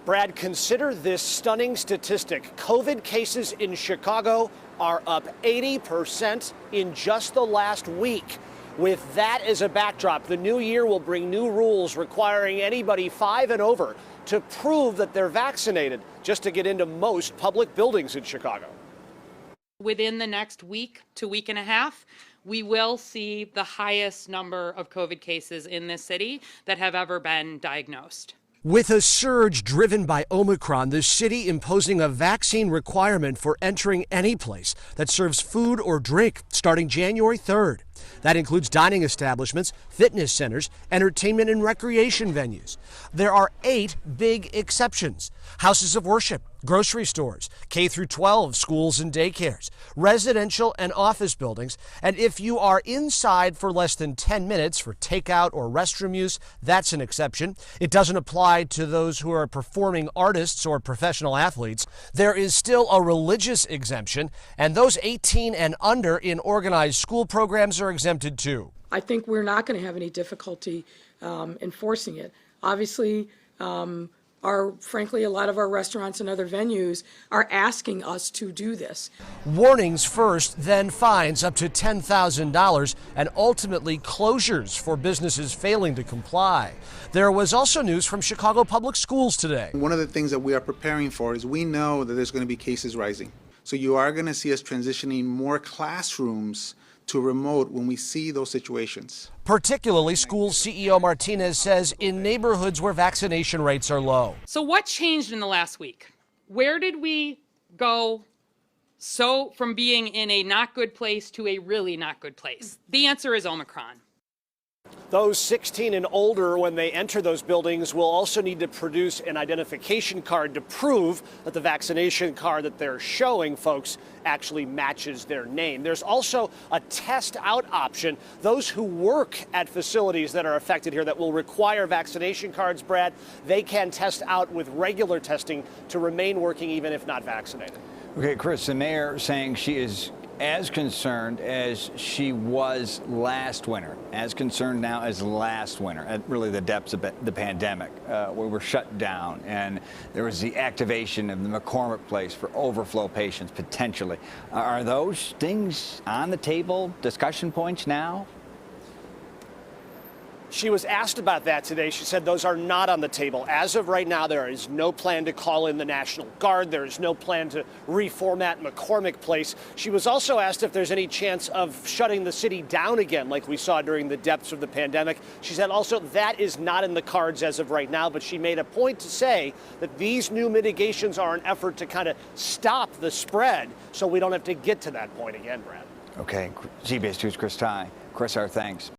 Brad, consider this stunning statistic. COVID cases in Chicago are up 80% in just the last week. With that as a backdrop, the new year will bring new rules requiring anybody 5 and over to prove that they're vaccinated just to get into most public buildings in Chicago. Within the next week to week and a half, we will see the highest number of COVID cases in this city that have ever been diagnosed. With a surge driven by Omicron, the city imposing a vaccine requirement for entering any place that serves food or drink starting January 3rd. That includes dining establishments, fitness centers, entertainment and recreation venues. There are 8 big exceptions: houses of worship, grocery stores, K through 12 schools and daycares, residential and office buildings, and if you are inside for less than 10 minutes for takeout or restroom use, that's an exception. It doesn't apply to those who are performing artists or professional athletes. There is still a religious exemption, and those 18 and under in organized school programs are exempted too. I think we're not going to have any difficulty enforcing it. Obviously, frankly, a lot of our restaurants and other venues are asking us to do this. Warnings first, then fines up to $10,000, and ultimately closures for businesses failing to comply. There was also news from Chicago Public Schools today. One of the things that we are preparing for is we know that there's going to be cases rising. So you are going to see us transitioning more classrooms to remote when we see those situations. Particularly, school CEO Martinez says in neighborhoods where vaccination rates are low. So what changed in the last week? Where did we go from being in a not good place to a really not good place? The answer is Omicron. Those 16 and older, when they enter those buildings, will also need to produce an identification card to prove that the vaccination card that they're showing folks actually matches their name. There's also a test out option. Those who work at facilities that are affected here that will require vaccination cards, Brad, they can test out with regular testing to remain working even if not vaccinated. Okay, Chris, the mayor saying she is as concerned as she was last winter, as concerned now as last winter, at really the depths of the pandemic, where we're shut down, and there was the activation of the McCormick place for overflow patients, potentially. Are those things on the table, discussion points now? She was asked about that today. She said those are not on the table. As of right now, there is no plan to call in the National Guard. There is no plan to reformat McCormick Place. She was also asked if there's any chance of shutting the city down again, like we saw during the depths of the pandemic. She said also that is not in the cards as of right now, but she made a point to say that these new mitigations are an effort to kind of stop the spread so we don't have to get to that point again, Brad. Okay, CBS 2's Chris Tye. Chris, our thanks.